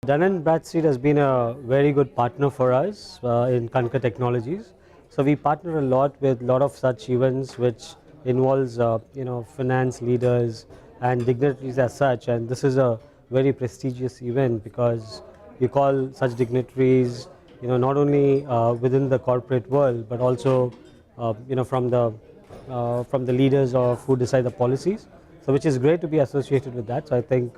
Dun & Bradstreet has been a very good partner for us in Concur Technologies. So we partner a lot with a lot of such events which involves finance leaders and dignitaries as such, and this is a very prestigious event because you call such dignitaries not only within the corporate world but also from the leaders of who decide the policies. So which is great to be associated with that. So I think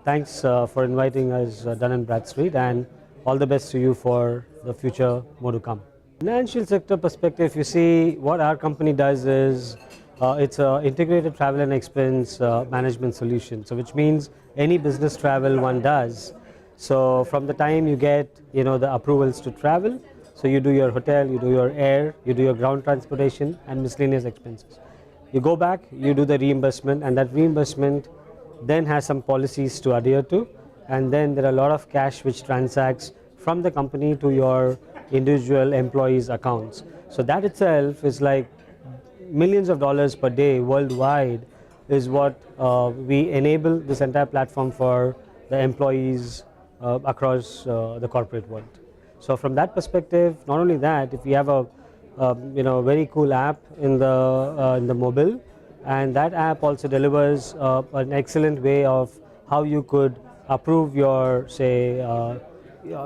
thanks for inviting us, Dun & Bradstreet, and all the best to you for the future more to come. Financial sector perspective, you see what our company does is it's an integrated travel and expense management solution. So which means any business travel one does. So from the time you get the approvals to travel, so you do your hotel, you do your air, you do your ground transportation and miscellaneous expenses. You go back, you do the reimbursement, and that reimbursement then has some policies to adhere to, and then there are a lot of cash which transacts from the company to your individual employees' accounts. So that itself is like millions of dollars per day worldwide is what we enable this entire platform for the employees across the corporate world. So from that perspective, not only that, if we have a very cool app in the mobile, and that app also delivers an excellent way of how you could approve your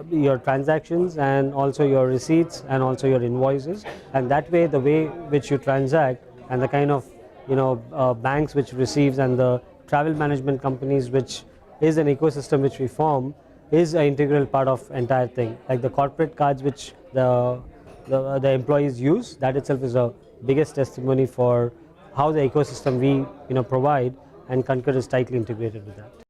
your transactions and also your receipts and also your invoices, and that way the way which you transact and the kind of banks which receives and the travel management companies, which is an ecosystem which we form, is an integral part of entire thing. Like the corporate cards which the employees use, that itself is a biggest testimony for how the ecosystem we provide, and Concur is tightly integrated with that.